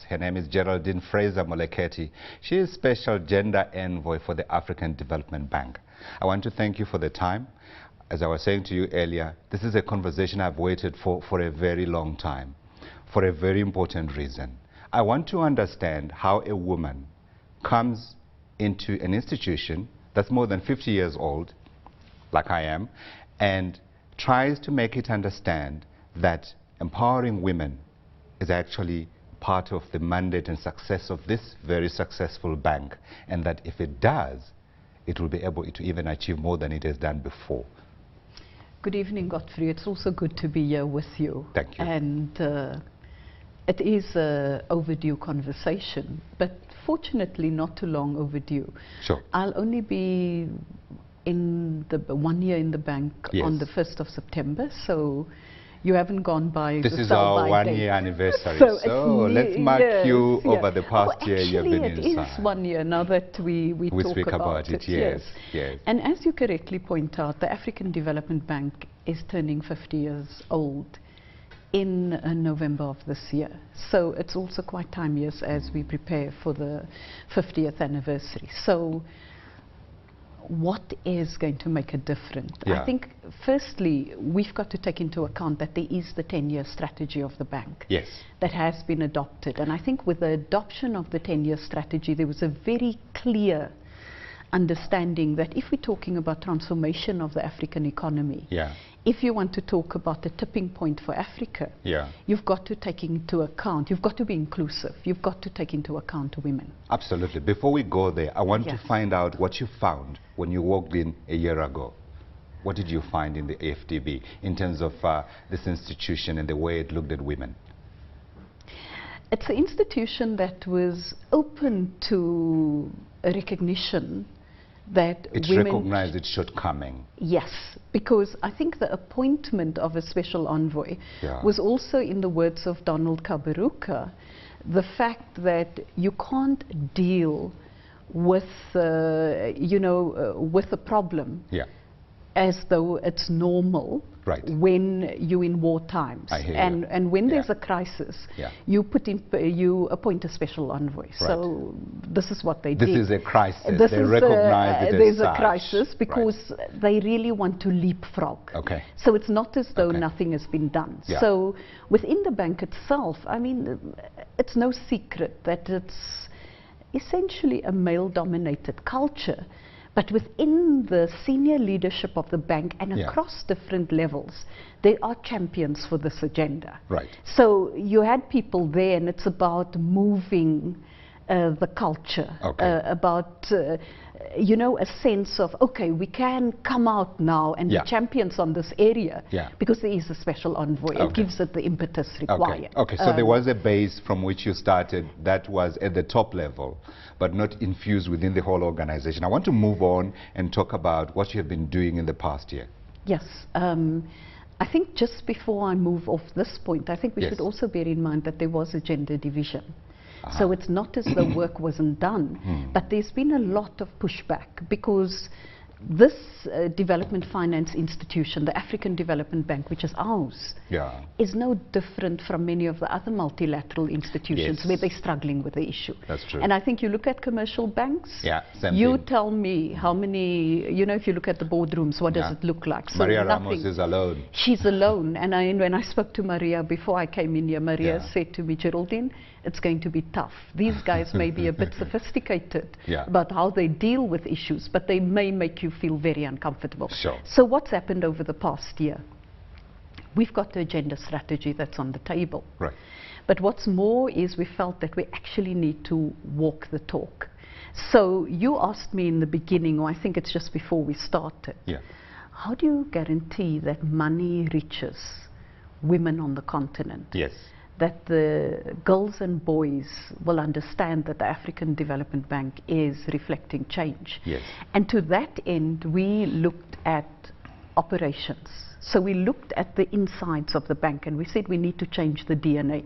Her name is Geraldine Fraser-Moleketi. She is Special Gender Envoy for the African Development Bank. I want to thank you for the time. As I was saying to you earlier, this is a conversation I've waited for a very long time, for a very important reason. I want to understand how a woman comes into an institution that's more than 50 years old, like I am, and tries to make it understand that empowering women is actually part of the mandate and success of this very successful bank, and that if it does, it will be able to even achieve more than it has done before. Good evening, Godfrey. It's also good to be here with you. Thank you. And it is an overdue conversation, but fortunately not too long overdue. Sure. I'll only be in the 1 year in the bank Yes. on the 1st of September, so you haven't gone by This the is our sell-by date. 1 year anniversary, so let's mark yes, you yeah. over the past year you've been Actually, inside. it is 1 year now that we speak talk about it, yes, yes. And as you correctly point out, the African Development Bank is turning 50 years old in November of this year. So it's also quite time years as we prepare for the 50th anniversary. So what is going to make a difference? Yeah. I think firstly we've got to take into account that there is the 10-year strategy of the bank. Yes. That has been adopted, and I think with the adoption of the 10-year strategy there was a very clear understanding that if we're talking about transformation of the African economy, Yeah. if you want to talk about the tipping point for Africa, Yeah. you've got to take into account, you've got to be inclusive, you've got to take into account women. Absolutely. Before we go there, I want Yes. to find out what you found when you walked in a year ago. What did you find in the AfDB in terms of this institution and the way it looked at women? It's an institution that was open to a recognition that It women recognized its shortcoming. Yes, because I think the appointment of a special envoy Yeah. was also, in the words of Donald Kaberuka, the fact that you can't deal with, with a problem Yeah. as though it's normal Right. when you're in war times. I hear you. And when there's Yeah. a crisis, Yeah. you appoint a special envoy. So this is what they This did. is a crisis. This they is recognize it as there's such. a crisis because Right. they really want to leapfrog. Okay. So it's not as though Okay. nothing has been done. Yeah. So within the bank itself, I mean, it's no secret that it's essentially a male-dominated culture. But within the senior leadership of the bank and Yeah. across different levels, there are champions for this agenda. Right. So you had people there, and it's about moving the culture, Okay. about, a sense of, okay, we can come out now and Yeah. be champions on this area Yeah. because there is a special envoy. Okay. It gives it the impetus required. Okay, so there was a base from which you started that was at the top level, but not infused within the whole organization. I want to move on and talk about what you have been doing in the past year. Yes. I think just before I move off this point, I think we Yes. should also bear in mind that there was a gender division. So it's not as though work wasn't done, but there's been a lot of pushback because this development finance institution, the African Development Bank, which is ours, Yeah. is no different from many of the other multilateral institutions Yes. where they're struggling with the issue. That's true. And I think you look at commercial banks, Yeah, same you thing. tell me how many, if you look at the boardrooms, what does Yeah. it look like? So Maria nothing. Ramos is alone. She's alone, and when I spoke to Maria before I came in here, Maria Yeah. said to me, Geraldine, it's going to be tough. These guys may be a bit sophisticated Yeah. about how they deal with issues, but they may make you feel very uncomfortable. Sure. So what's happened over the past year? We've got the agenda strategy that's on the table. Right. But what's more is we felt that we actually need to walk the talk. So you asked me in the beginning, or I think it's just before we started, Yeah. how do you guarantee that money reaches women on the continent? Yes. That the girls and boys will understand that the African Development Bank is reflecting change. Yes. And to that end, we looked at operations. So we looked at the insides of the bank and we said we need to change the DNA.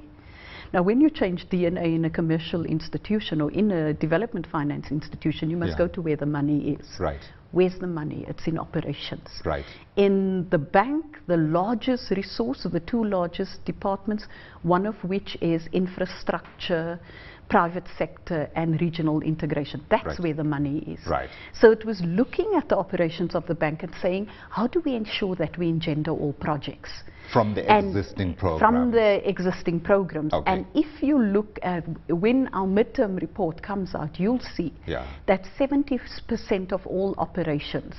Now, when you change DNA in a commercial institution or in a development finance institution, you must go to where the money is. Right. Where's the money? It's in operations. Right. In the bank, the largest resource, or the two largest departments, one of which is infrastructure, private sector and regional integration. That's where the money is. Right. So it was looking at the operations of the bank and saying, how do we ensure that we engender all projects? From the existing programs. From the existing programs. Okay. And if you look at when our midterm report comes out, you'll see that 70% of all operations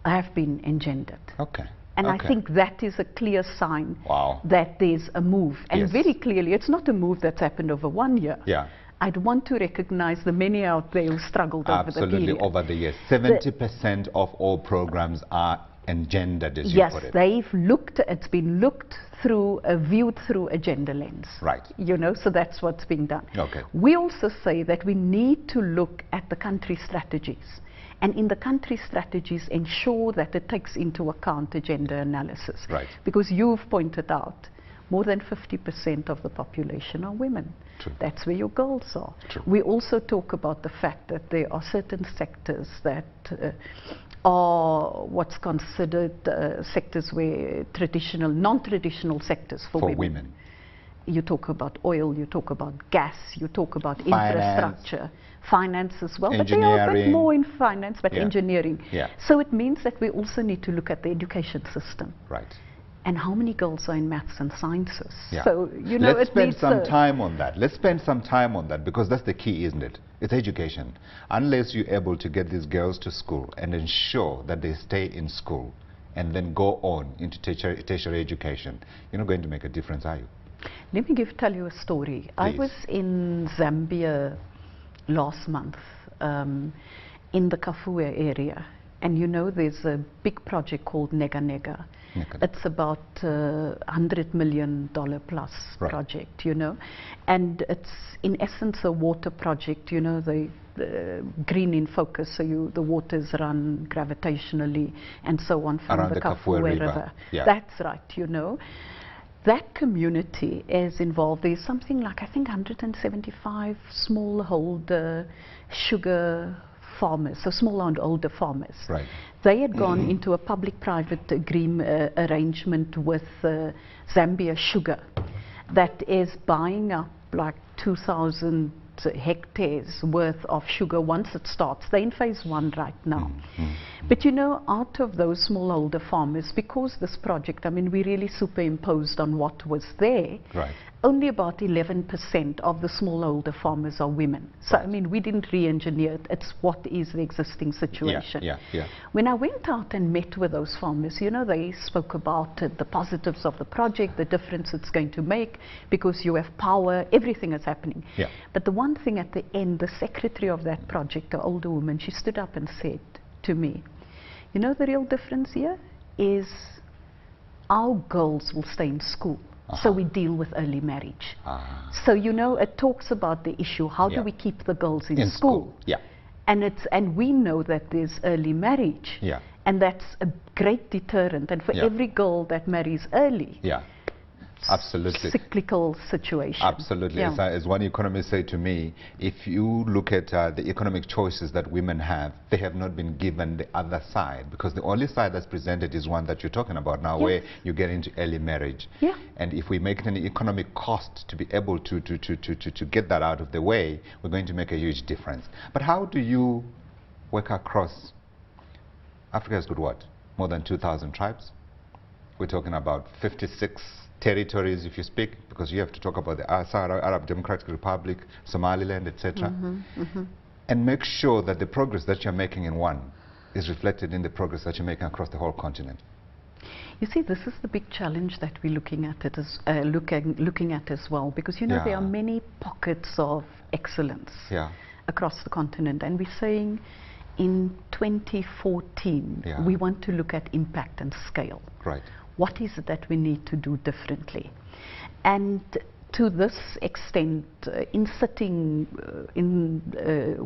have been engendered. Okay. And I think that is a clear sign that there's a move. And very clearly, it's not a move that's happened over 1 year. Yeah. I'd want to recognize the many out there who struggled over the period. Absolutely, over the years. 70% of all programs are engendered, as you put it. Yes, they've looked, it's been looked through, viewed through a gender lens. Right. You know, so that's what's being done. Okay. We also say that we need to look at the country strategies. And in the country strategies, ensure that it takes into account the gender analysis. Right. Because you've pointed out, more than 50% of the population are women. True. That's where your goals are. True. We also talk about the fact that there are certain sectors that are what's considered sectors where traditional, non-traditional sectors for women. You talk about oil, you talk about gas, you talk about infrastructure, finance as well, but they are a bit more in finance, but engineering. Yeah. So it means that we also need to look at the education system. Right. And how many girls are in maths and sciences? Yeah. So, you know, let's spend some time on that. Let's spend some time on that, because that's the key, isn't it? It's education. Unless you're able to get these girls to school and ensure that they stay in school and then go on into tertiary education, you're not going to make a difference, are you? Let me tell you a story. Please. I was in Zambia last month, in the Kafue area. And you know, there's a big project called Nega Nega. It's about $100 million plus project, you know. And it's in essence a water project, you know, the green in focus, so the waters run gravitationally and so on from the Kafue River. Yeah. That's right, you know. That community is involved. There's something like, I think, 175 smallholder sugar farmers, so smallholder farmers. Right. They had gone into a public-private agreement arrangement with Zambia Sugar that is buying up like 2,000 hectares worth of sugar once it starts. They're in phase 1 right now. But you know, out of those smallholder farmers, because this project, I mean, we really superimposed on what was there, only about 11% of the smallholder farmers are women. So, I mean, we didn't re-engineer it. It's what is the existing situation. When I went out and met with those farmers, you know, they spoke about the positives of the project, the difference it's going to make, because you have power, everything is happening. But the one thing at the end, the secretary of that project, an older woman, she stood up and said to me, you know, the real difference here is our girls will stay in school. So we deal with early marriage. So, you know, it talks about the issue, how do we keep the girls in school? And we know that there's early marriage. And that's a great deterrent. And for every girl that marries early, absolutely, cyclical situation. Absolutely. As one economist said to me, if you look at the economic choices that women have, they have not been given the other side, because the only side that's presented is one that you're talking about now, where you get into early marriage. And if we make it an economic cost to be able to get that out of the way, we're going to make a huge difference. But how do you work across? Africa has got what? More than 2,000 tribes? We're talking about 56 territories, if you speak, because you have to talk about the Arab Democratic Republic, Somaliland, etc. And make sure that the progress that you're making in one is reflected in the progress that you're making across the whole continent. You see, this is the big challenge that we're looking at it as looking at as well, because you know there are many pockets of excellence across the continent, and we're saying in 2014 we want to look at impact and scale. What is it that we need to do differently? And to this extent, in sitting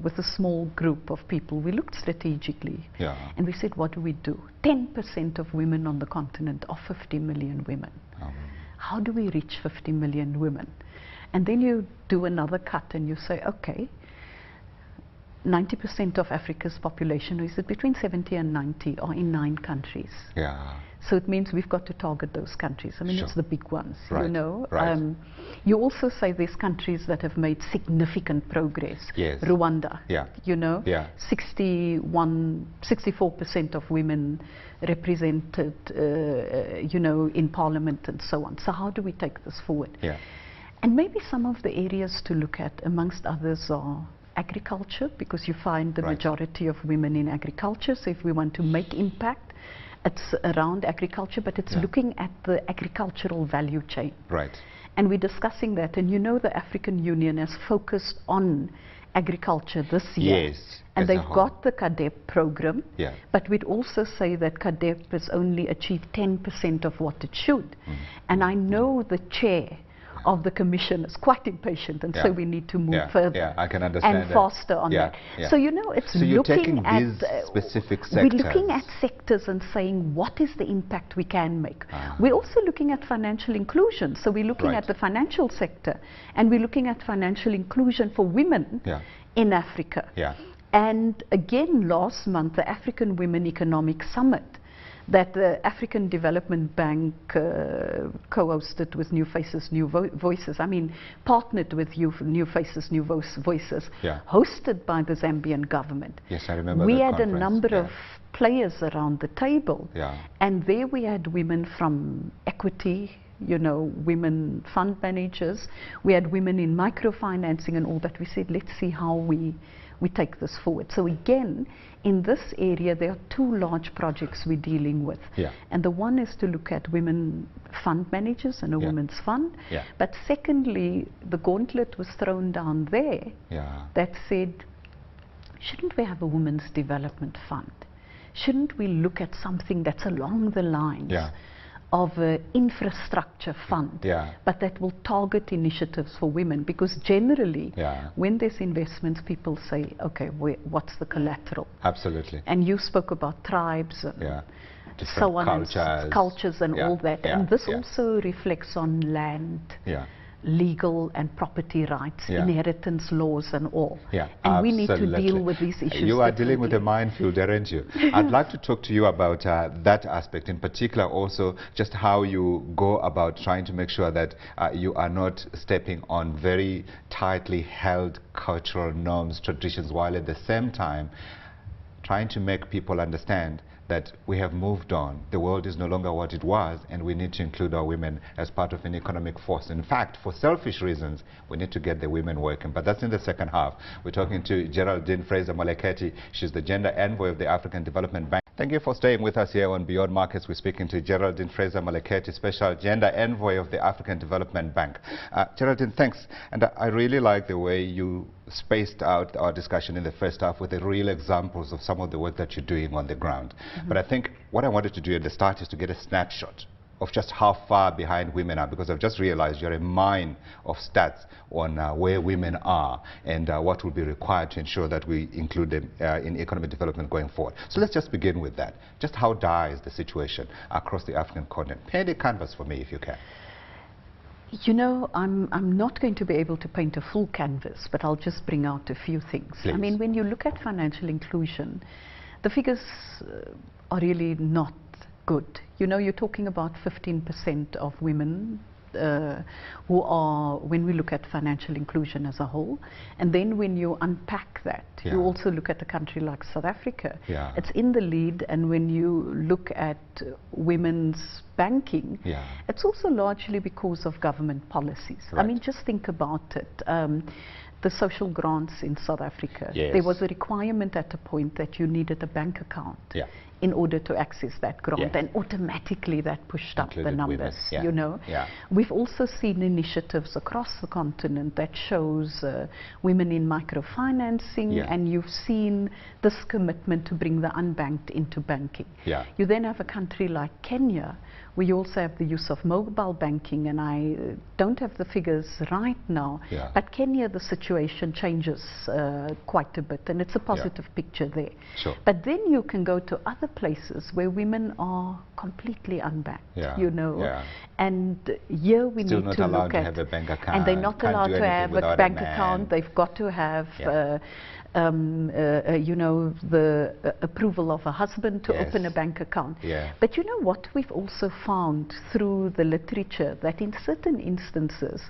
with a small group of people, we looked strategically and we said, what do we do? 10% of women on the continent are 50 million women. How do we reach 50 million women? And then you do another cut and you say, okay, 90% of Africa's population, is it between 70 and 90, are in 9 countries. Yeah. So it means we've got to target those countries. I mean, Sure. it's the big ones, Right. you know. Right. You also say there's countries that have made significant progress. Yes. Rwanda, Yeah. you know. Yeah. 64% of women represented, you know, in parliament and so on. So how do we take this forward? Yeah. And maybe some of the areas to look at, amongst others, are agriculture, because you find the Right. majority of women in agriculture. So if we want to make impact, it's around agriculture, but it's Yeah. looking at the agricultural value chain. Right. And we're discussing that. And you know, the African Union has focused on agriculture this year. Yes. And as a they've whole. got the CADEP program. Yeah. But we'd also say that CADEP has only achieved 10% of what it should. And I know the chair of the commission is quite impatient, and so Yeah. we need to move Yeah. further. Yeah, I can understand and that. faster on Yeah. that. Yeah. So you know, it's So you're taking looking at these specific we're sectors. looking at sectors and saying what is the impact we can make. Ah. We're also looking at financial inclusion. So we're looking Right. at the financial sector, and we're looking at financial inclusion for women Yeah. in Africa. Yeah. And again, last month, the African Women Economic Summit that the African Development Bank co-hosted with New Faces, New Voices, I mean, partnered with New Faces, New Voices, Yeah. hosted by the Zambian government. Yes, I remember We that had conference. a number Yeah. of players around the table, Yeah. and there we had women from equity, you know, women fund managers, we had women in microfinancing and all that. We said, let's see how we take this forward. So again, in this area, there are 2 large projects we're dealing with. Yeah. And the one is to look at women fund managers and a Yeah. women's fund. Yeah. But secondly, the gauntlet was thrown down there Yeah. that said, shouldn't we have a women's development fund? Shouldn't we look at something that's along the lines Yeah. of an infrastructure fund, Yeah. but that will target initiatives for women? Because generally, Yeah. when there's investments, people say, okay, what's the collateral? Absolutely. And you spoke about tribes and Yeah. so Different on, and cultures and Yeah. all that. Yeah. And this Yeah. also reflects on land, Yeah. legal and property rights, Yeah. inheritance laws and all. Yeah, And we need to absolutely. deal with these issues. You are dealing with a differently. minefield, aren't you? I'd like to talk to you about that aspect, in particular also just how you go about trying to make sure that you are not stepping on very tightly held cultural norms, traditions, while at the same time trying to make people understand that we have moved on. The world is no longer what it was, and we need to include our women as part of an economic force. In fact, for selfish reasons, we need to get the women working. But that's in the second half. We're talking to Geraldine Fraser-Moleketi. She's the gender envoy of the African Development Bank. Thank you for staying with us here on Beyond Markets. We're speaking to Geraldine Fraser-Moleketi, Special Gender Envoy of the African Development Bank. Geraldine, thanks. And I really like the way you spaced out our discussion in the first half with the real examples of some of the work that you're doing on the ground. But I think what I wanted to do at the start is to get a snapshot of just how far behind women are, because I've just realized you're a mine of stats on where women are and what will be required to ensure that we include them in economic development going forward. So let's just begin with that. Just how dire is the situation across the African continent? Paint a canvas for me if you can. You know, I'm not going to be able to paint a full canvas, but I'll just bring out a few things. Please. I mean, when you look at financial inclusion, the figures are really not good. You know, you're talking about 15% of women who are, when we look at financial inclusion as a whole, and then when you unpack that, Yeah. you also look at a country like South Africa. Yeah. It's in the lead, and when you look at women's banking, Yeah. it's also largely because of government policies. I Right. mean, just think about it. The social grants in South Africa, Yes. there was a requirement at a point that you needed a bank account Yeah. in order to access that grant, Yes. and automatically that pushed up the Included women. numbers, Yeah. you know. Yeah. We've also seen initiatives across the continent that shows women in microfinancing, Yeah. and you've seen this commitment to bring the unbanked into banking. Yeah. You then have a country like Kenya, where you also have the use of mobile banking, and I don't have the figures right now, Yeah. but Kenya, the situation changes quite a bit, and it's a positive picture there. Sure. But then you can go to other other places where women are completely unbanked, Yeah, you know. yeah. And here we Still need not to allowed look to at, have a bank account. and they're not Can't allowed do to anything have a without bank man. account. They've got to have, Yeah. you know, the approval of a husband to Yes. open a bank account. Yeah. But you know what we've also found through the literature, that in certain instances,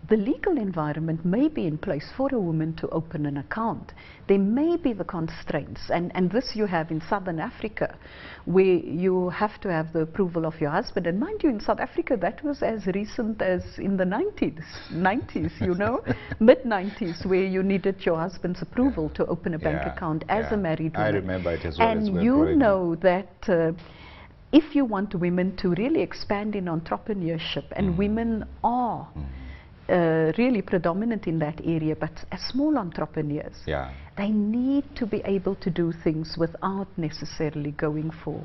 the legal environment may be in place for a woman to open an account. There may be the constraints, and this you have in Southern Africa, where you have to have the approval of your husband. And mind you, in South Africa, that was as recent as in the 90s, you know, mid-90s, where you needed your husband's approval to open a bank account as a married woman. I remember it as well. And you know that if you want women to really expand in entrepreneurship, and women are really predominant in that area, but as small entrepreneurs, they need to be able to do things without necessarily going for,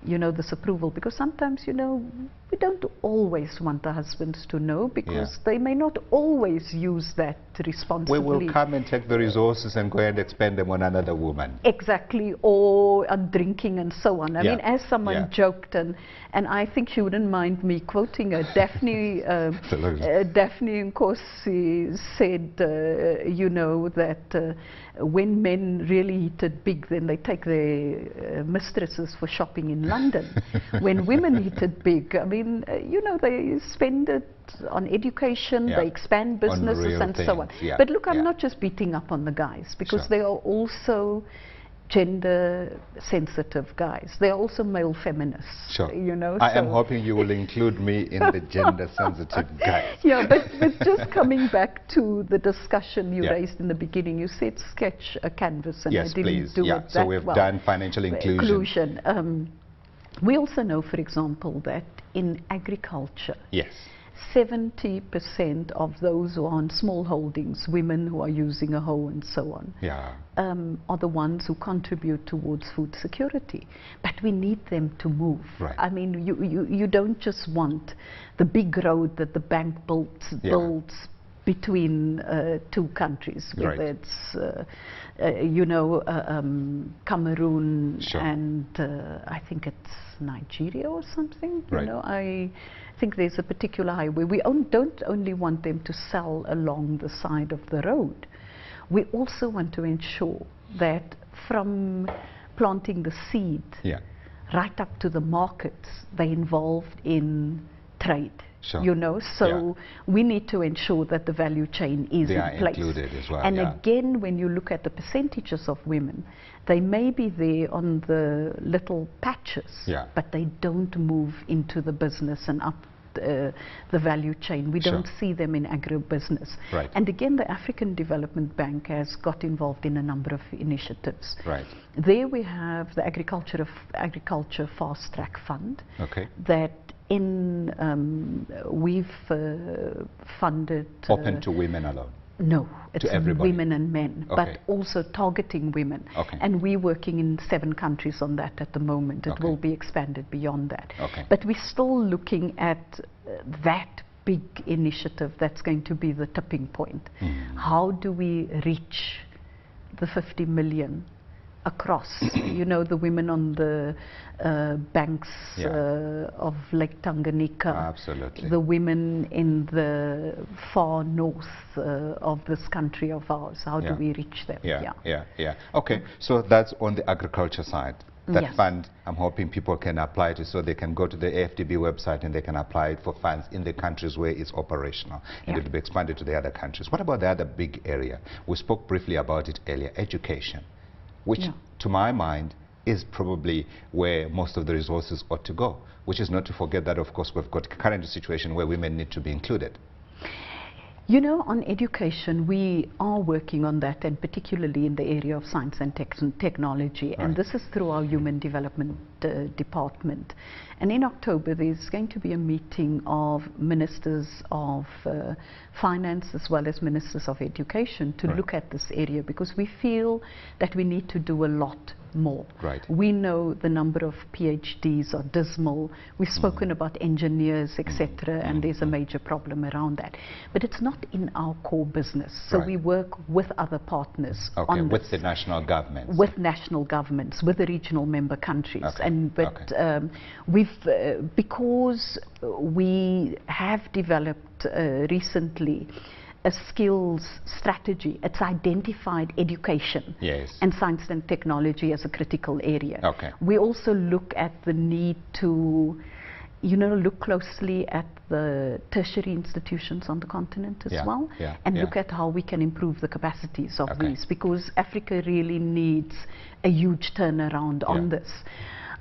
you know, this approval. Because sometimes, you know, we don't always want the husbands to know, because they may not always use that responsibly. We will come and take the resources and go and expend them on another woman. Exactly, or on drinking and so on. I mean, as someone joked, and I think she wouldn't mind me quoting her, Daphne Nkosi said, you know, that when men really hit it big, then they take their mistresses for shopping in London. When women hit it big, I mean, you know, they spend it on education, they expand businesses and so on. But look, I'm not just beating up on the guys, because they are also gender sensitive guys. They are also male feminists, you know. I am hoping you will include me in the gender sensitive guys. But just coming back to the discussion you raised in the beginning, you said sketch a canvas, and I didn't do it that so we've done financial inclusion. We also know, for example, that in agriculture, 70% of those who are on small holdings, women who are using a hoe and so on, are the ones who contribute towards food security. But we need them to move. I mean, you don't just want the big road that the bank builds between two countries, whether it's, you know, Cameroon and I think it's Nigeria or something. You know, I think there's a particular highway. We don't only want them to sell along the side of the road. We also want to ensure that from planting the seed right up to the markets, they're involved in trade. You know, so we need to ensure that the value chain is in place. Included as well. And again, when you look at the percentages of women, they may be there on the little patches, but they don't move into the business and up the value chain. We don't see them in agribusiness. And again, the African Development Bank has got involved in a number of initiatives. There we have the Agriculture Fast Track Fund that we've funded. Open to women alone? No, it's everybody. Women and men, but also targeting women. And we're working in 7 countries on that at the moment. It will be expanded beyond that. But we're still looking at that big initiative that's going to be the tipping point. How do we reach the 50 million across, you know, the women on the banks of Lake Tanganyika, the women in the far north of this country of ours. How do we reach them? Okay, so that's on the agriculture side. That fund, I'm hoping people can apply to, so they can go to the AfDB website and they can apply it for funds in the countries where it's operational, and it will be expanded to the other countries. What about the other big area? We spoke briefly about it earlier, education, which to my mind is probably where most of the resources ought to go, which is not to forget that, of course, we've got a current situation where women need to be included. You know, on education, we are working on that, and particularly in the area of science and technology, and this is through our Human Development Department. And in October, there's going to be a meeting of ministers of finance as well as ministers of education to look at this area, because we feel that we need to do a lot more. Right. We know the number of PhDs are dismal. We've spoken about engineers, etc., and there's a major problem around that. But it's not in our core business. So Right. we work with other partners Okay, on with this. the national governments. With national governments, with the regional member countries. Okay. And but we've because we have developed recently a skills strategy. It's identified education Yes. and science and technology as a critical area. Okay. We also look at the need to, look closely at the tertiary institutions on the continent as Yeah, well, yeah, and yeah. look at how we can improve the capacities of Okay. these, because Africa really needs a huge turnaround on this.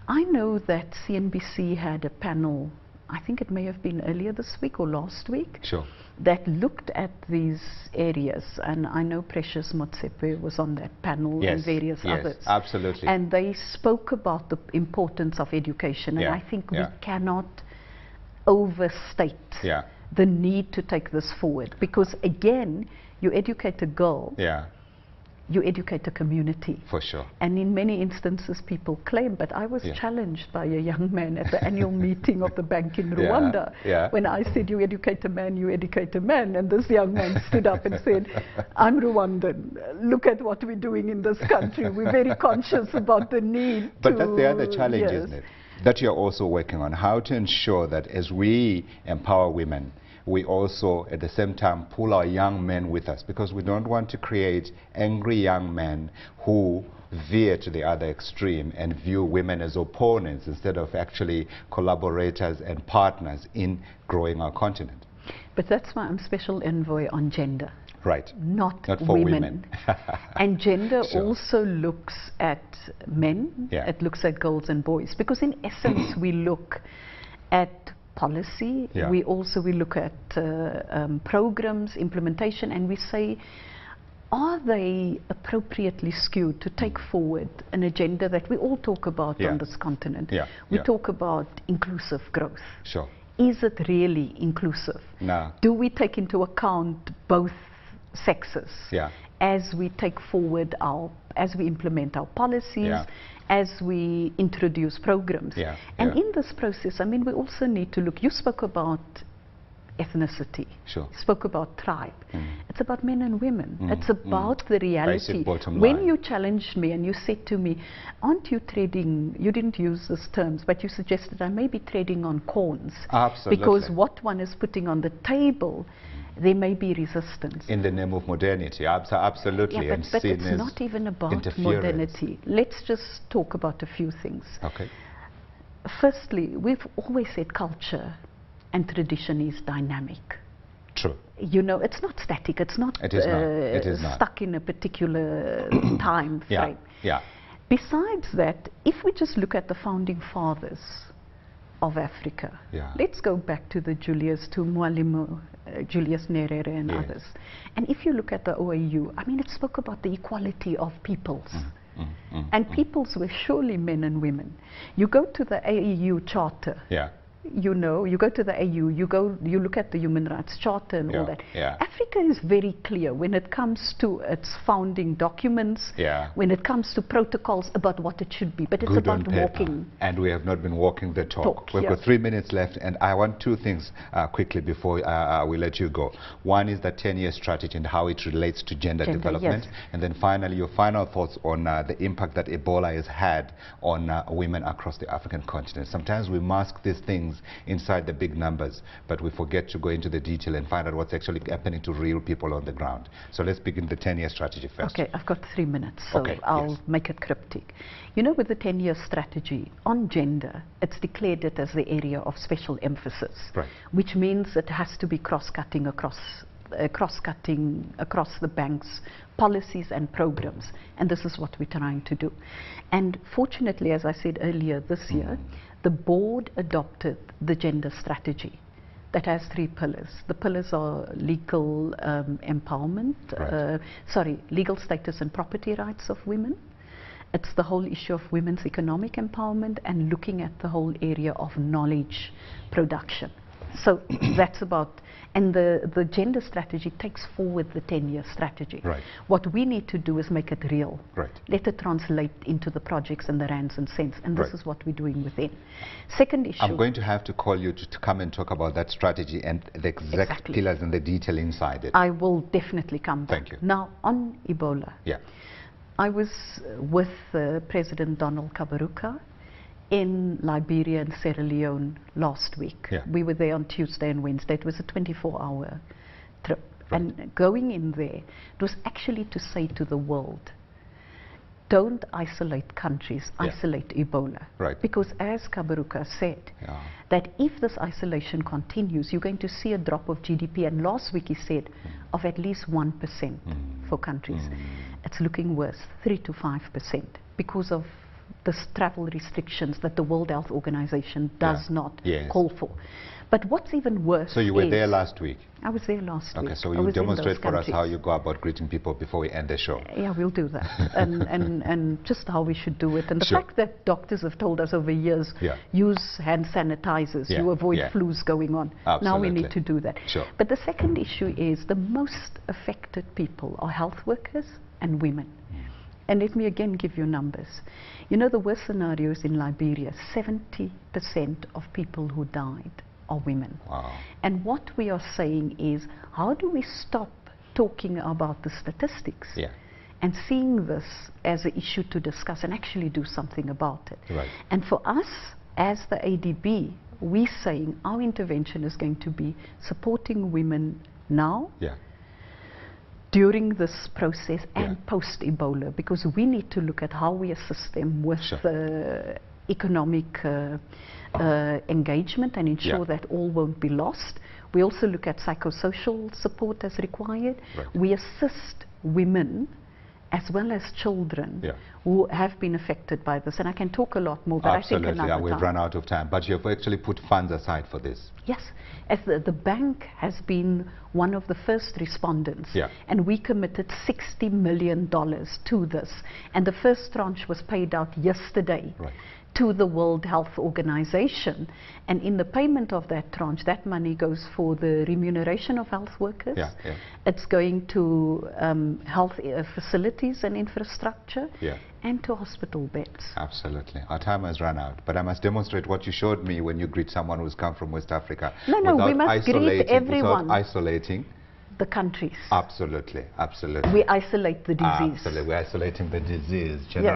I know that CNBC had a panel, I think it may have been earlier this week or last week, Sure. that looked at these areas, and I know Precious Motsepe was on that panel Yes, and various yes, others. absolutely. And they spoke about the importance of education, and Yeah, I think yeah. we cannot overstate Yeah. the need to take this forward, because again, you educate a girl, Yeah, you educate a community. for sure. And in many instances people claim, but I was Yeah. challenged by a young man at the annual meeting of the bank in Yeah, Rwanda, yeah. when I said, you educate a man, you educate a man. And this young man stood up and said, I'm Rwandan, look at what we're doing in this country. We're very conscious about the need But to... that's the other challenge, yes. isn't it? That you're also working on, how to ensure that as we empower women, we also at the same time pull our young men with us, because we don't want to create angry young men who veer to the other extreme and view women as opponents instead of actually collaborators and partners in growing our continent. But that's why I'm special envoy on gender. Right. Not for women. And gender Sure. also looks at men, Yeah. it looks at girls and boys, because in essence we look at policy, Yeah. we look at programs, implementation, and we say, are they appropriately skewed to take forward an agenda that we all talk about Yeah. on this continent? Yeah, We yeah. talk about inclusive growth. Sure. Is it really inclusive? No. Do we take into account both sexes Yeah. as we take forward as we implement our policies, Yeah. as we introduce programs? Yeah, And yeah. in this process, I mean, we also need to look, you spoke about ethnicity, Sure. you spoke about tribe. It's about men and women. It's about the Basic reality. bottom When line. you challenged me and you said to me, aren't you treading, you didn't use these terms, but you suggested I may be treading on corns. Absolutely. Because what one is putting on the table, there may be resistance. In the name of modernity, absolutely. Yeah, and but seen it's as not even about interference. modernity. Let's just talk about a few things. Okay. Firstly, we've always said culture and tradition is dynamic. True. You know, it's not static. It's not, It is not. It is not. stuck in a particular time Yeah. frame. Yeah. Besides that, if we just look at the founding fathers of Africa, Yeah. let's go back to the Julius Nyerere and Yes. others. And if you look at the OAU, I mean, it spoke about the equality of peoples. And peoples were surely men and women. You go to the AEU Charter, Yeah. you know, you go to the AU, you look at the Human Rights Charter and all Yeah, that. yeah. Africa is very clear when it comes to its founding documents, Yeah. when it comes to protocols about what it should be. But it's Good on about paper. walking. And we have not been walking the talk. We've yeah. got 3 minutes left, and I want two things quickly before we let you go. One is the 10-year strategy and how it relates to gender development. Yes. And then finally, your final thoughts on the impact that Ebola has had on women across the African continent. Sometimes we mask these things inside the big numbers, but we forget to go into the detail and find out what's actually happening to real people on the ground. So let's begin the 10-year strategy first. Okay, I've got 3 minutes, so Okay, I'll yes. make it cryptic. You know, with the 10-year strategy on gender, it's declared it as the area of special emphasis, Right. which means it has to be cross-cutting across the bank's policies and programs, and this is what we're trying to do. And fortunately, as I said earlier this year, the board adopted the gender strategy that has 3 pillars. The pillars are legal empowerment, Right. legal status and property rights of women. It's the whole issue of women's economic empowerment and looking at the whole area of knowledge production. So that's about, And the gender strategy takes forward the 10-year strategy. Right. What we need to do is make it real. Right. Let it translate into the projects and the rands and cents. And this Right. is what we're doing within. Second issue. I'm going to have to call you to come and talk about that strategy and the exact pillars and the detail inside it. I will definitely come back. Thank you. Now, on Ebola. Yeah. I was with President Donald Kaberuka in Liberia and Sierra Leone last week. Yeah. We were there on Tuesday and Wednesday. It was a 24-hour trip. Right. And going in there, it was actually to say to the world, don't isolate countries, Yeah. isolate Ebola. Right. Because as Kaberuka said, Yeah. that if this isolation continues, you're going to see a drop of GDP. And last week he said of at least 1% for countries. It's looking worse, 3 to 5%, because of the travel restrictions that the World Health Organization does not Yes. call for. But what's even worse So you were is there last week? I was there last week. Okay, so I you was in demonstrate those for us how countries. you go about greeting people before we end the show. Yeah, we'll do that. and just how we should do it. And the Sure. fact that doctors have told us over years, Yeah. use hand sanitizers, Yeah, you avoid yeah. flus going on. Now we Absolutely. need to do that. Sure. But the second issue is the most affected people are health workers and women. And let me again give you numbers. You know, the worst scenarios in Liberia, 70% of people who died are women. Wow. And what we are saying is, how do we stop talking about the statistics Yeah. and seeing this as an issue to discuss and actually do something about it? Right. And for us, as the ADB, we're saying our intervention is going to be supporting women now, Yeah. during this process, and Yeah. post-Ebola, because we need to look at how we assist them with Sure. economic engagement and ensure Yeah. that all won't be lost. We also look at psychosocial support as required. Right. We assist women as well as children Yeah. who have been affected by this. And I can talk a lot more, but I think Absolutely. another We've time. run out of time. But you've actually put funds aside for this. Yes, as the bank has been one of the first respondents, Yeah. and we committed $60 million to this, and the first tranche was paid out yesterday Right. to the World Health Organization, and in the payment of that tranche, that money goes for the remuneration of health workers. Yeah, yeah. It's going to health facilities and infrastructure, Yeah. and to hospital beds. Absolutely. Our time has run out, but I must demonstrate what you showed me when you greet someone who's come from West Africa. No, we without must greet isolating- everyone. Without isolating. The countries. Absolutely. Absolutely. We isolate the disease. Absolutely. We're isolating the disease. Yeah.